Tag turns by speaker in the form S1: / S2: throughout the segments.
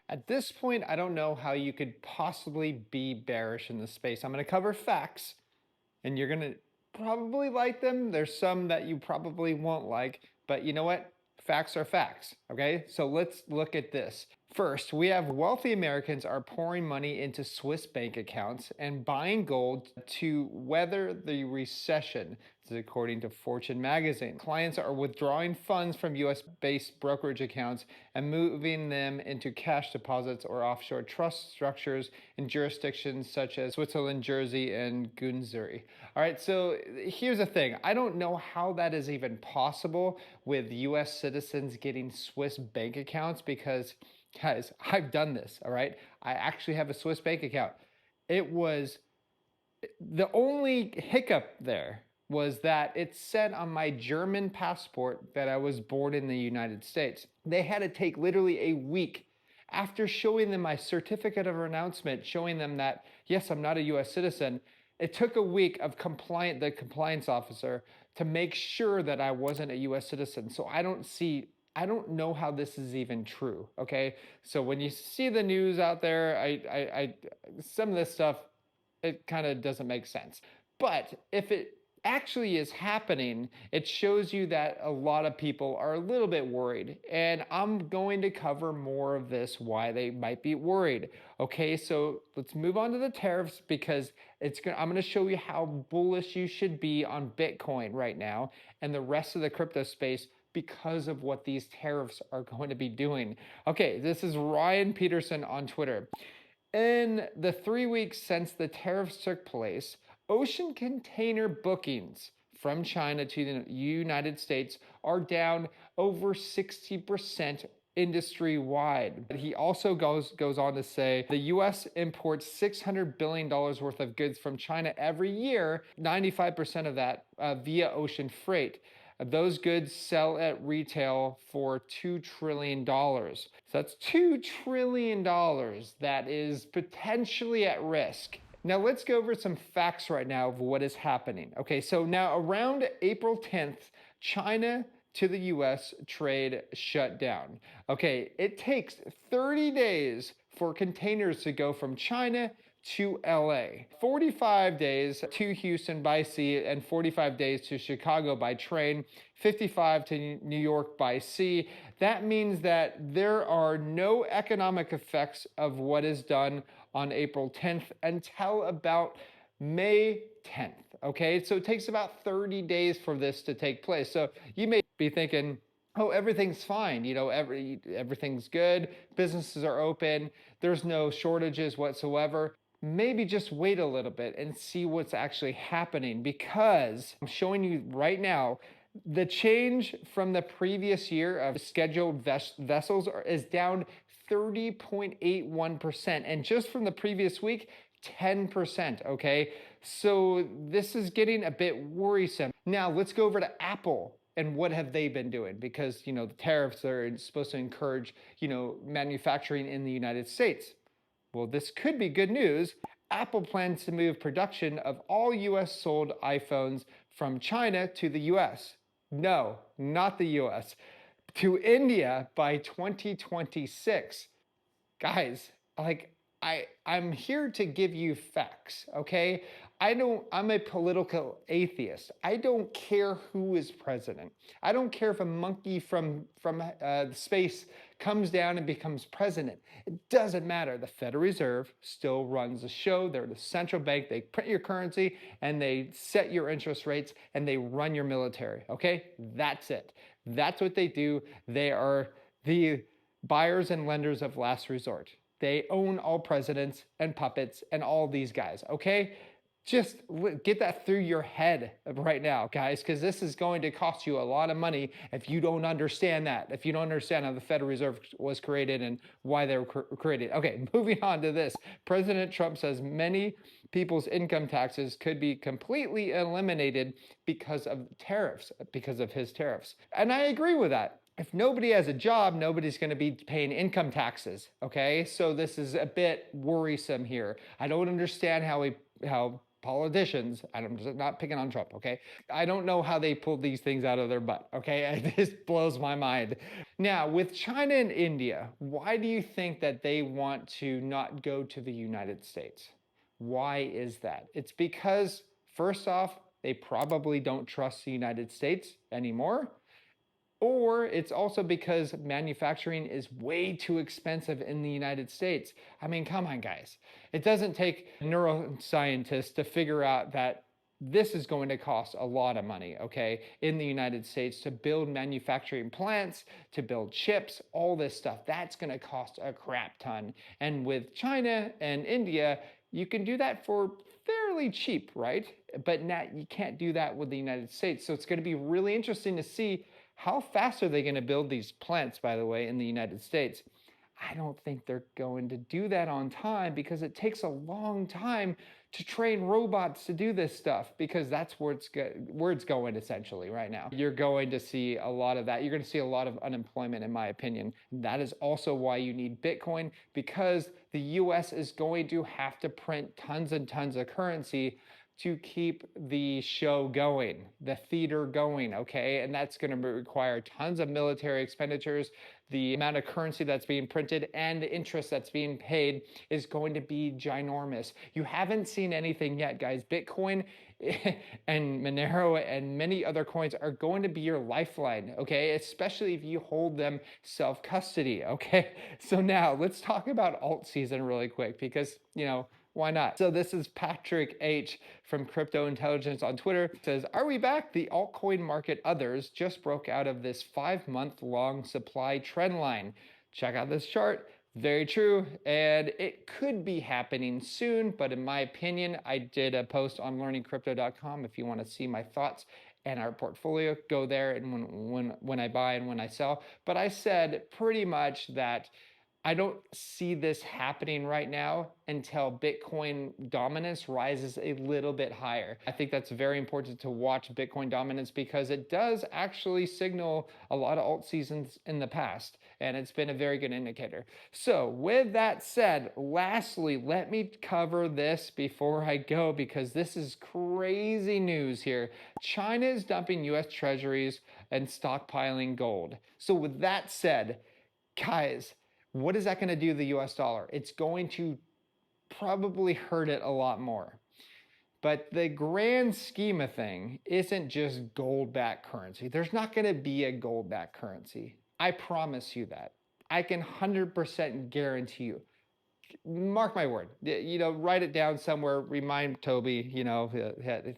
S1: At this point, I don't know how you could possibly be bearish in this space. I'm going to cover facts, and you're going to probably like them. There's some that you probably won't like, but you know what? Facts are facts, okay? So let's look at this. First, we have wealthy Americans are pouring money into Swiss bank accounts and buying gold to weather the recession. This is according to Fortune magazine. Clients are withdrawing funds from US-based brokerage accounts and moving them into cash deposits or offshore trust structures in jurisdictions such as Switzerland, Jersey, and Guernsey. All right, so here's the thing. I don't know how that is even possible with US citizens getting Swiss bank accounts because, guys, I've done this, all right? I actually have a Swiss bank account. It was the only hiccup there was that it said on my German passport that I was born in the United States. They had to take literally a week after showing them my certificate of renouncement, showing them that, yes, I'm not a US citizen. It took a week of the compliance officer to make sure that I wasn't a US citizen. So I don't know how this is even true, okay? So when you see the news out there, some of this stuff, it kind of doesn't make sense. But if it actually is happening, it shows you that a lot of people are a little bit worried. And I'm going to cover more of this, why they might be worried. Okay, so let's move on to the tariffs because I'm going to show you how bullish you should be on Bitcoin right now and the rest of the crypto space because of what these tariffs are going to be doing. Okay, this is Ryan Peterson on Twitter. In the 3 weeks since the tariffs took place, ocean container bookings from China to the United States are down over 60% industry-wide. He also goes on to say the US imports $600 billion worth of goods from China every year, 95% of that via ocean freight. Those goods sell at retail for $2 trillion. So that's $2 trillion that is potentially at risk. Now let's go over some facts right now of what is happening. Okay, so now around April 10th, China to the US trade shut down. Okay, it takes 30 days for containers to go from China to LA, 45 days to Houston by sea, and 45 days to Chicago by train, 55 to New York by sea. That means that there are no economic effects of what is done on April 10th until about May 10th. Okay, so it takes about 30 days for this to take place. So you may be thinking, oh, everything's fine, you know, everything's good, businesses are open, there's no shortages whatsoever. Maybe just wait a little bit and see what's actually happening, because I'm showing you right now the change from the previous year of scheduled vessels is down 30.81%, and just from the previous week 10%. Okay, so this is getting a bit worrisome. Now let's go over to Apple. And what have they been doing? Because, you know, the tariffs are supposed to encourage, you know, manufacturing in the United States. Well, this could be good news. Apple plans to move production of all US sold iPhones from China to the US. No, not the US. To India by 2026. Guys, like, I'm here to give you facts, okay? I'm a political atheist. I don't care who is president. I don't care if a monkey from space comes down and becomes president. It doesn't matter. The Federal Reserve still runs the show. They're the central bank. They print your currency and they set your interest rates and they run your military, okay? That's it. That's what they do. They are the buyers and lenders of last resort. They own all presidents and puppets and all these guys, okay? Just get that through your head right now, guys, because this is going to cost you a lot of money if you don't understand that, if you don't understand how the Federal Reserve was created and why they were created. Okay, moving on to this. President Trump says many people's income taxes could be completely eliminated because of tariffs, because of his tariffs. And I agree with that. If nobody has a job, nobody's going to be paying income taxes, okay? So this is a bit worrisome here. I don't understand how politicians, I'm just not picking on Trump, okay? I don't know how they pulled these things out of their butt, okay? It just blows my mind. Now, with China and India, why do you think that they want to not go to the United States? Why is that? It's because, first off, they probably don't trust the United States anymore. Or it's also because manufacturing is way too expensive in the United States. I mean, come on, guys. It doesn't take neuroscientists to figure out that this is going to cost a lot of money, okay, in the United States to build manufacturing plants, to build chips, all this stuff. That's going to cost a crap ton. And with China and India, you can do that for fairly cheap, right? But now you can't do that with the United States. So it's going to be really interesting to see how fast are they going to build these plants, by the way, in the United States. I don't think they're going to do that on time because it takes a long time to train robots to do this stuff, because that's where it's going essentially right now. You're going to see a lot of that. You're going to see a lot of unemployment, in my opinion. That is also why you need Bitcoin, because the US is going to have to print tons and tons of currency to keep the show going, the theater going, okay? And that's going to require tons of military expenditures. The amount of currency that's being printed and the interest that's being paid is going to be ginormous. You haven't seen anything yet, guys. Bitcoin and Monero and many other coins are going to be your lifeline, okay? Especially if you hold them self-custody, okay? So now let's talk about alt season really quick, because, why not? So this is Patrick H from Crypto Intelligence on Twitter. It says, are we back? The altcoin market others just broke out of this 5-month-long supply trend line. Check out this chart. Very true. And it could be happening soon, but in my opinion, I did a post on learningcrypto.com. If you want to see my thoughts and our portfolio, go there and when I buy and when I sell. But I said pretty much that I don't see this happening right now until Bitcoin dominance rises a little bit higher. I think that's very important to watch Bitcoin dominance, because it does actually signal a lot of alt seasons in the past, and it's been a very good indicator. So with that said, lastly, let me cover this before I go, because this is crazy news here. China is dumping US treasuries and stockpiling gold. So with that said, guys, what is that going to do to the US dollar? It's going to probably hurt it a lot more. But the grand scheme of thing isn't just gold-backed currency. There's not going to be a gold-backed currency. I promise you that. I can 100% guarantee you. Mark my word. Write it down somewhere. Remind Toby,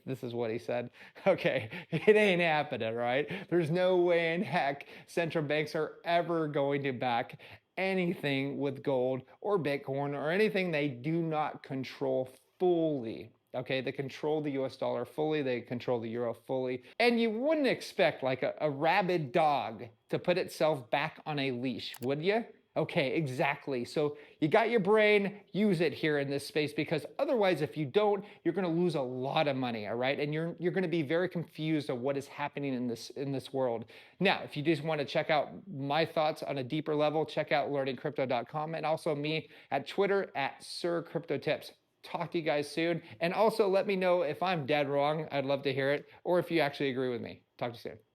S1: this is what he said. Okay, it ain't happening, right? There's no way in heck central banks are ever going to back anything with gold or Bitcoin or anything they do not control fully. Okay, they control the US dollar fully, they control the euro fully. And you wouldn't expect like a rabid dog to put itself back on a leash, would you? Okay, exactly. So you got your brain, use it here in this space, because otherwise, if you don't, you're going to lose a lot of money, all right? And you're going to be very confused of what is happening in this world. Now, if you just want to check out my thoughts on a deeper level, check out learningcrypto.com, and also me at Twitter at SirCryptoTips. Talk to you guys soon. And also let me know if I'm dead wrong. I'd love to hear it, or if you actually agree with me. Talk to you soon.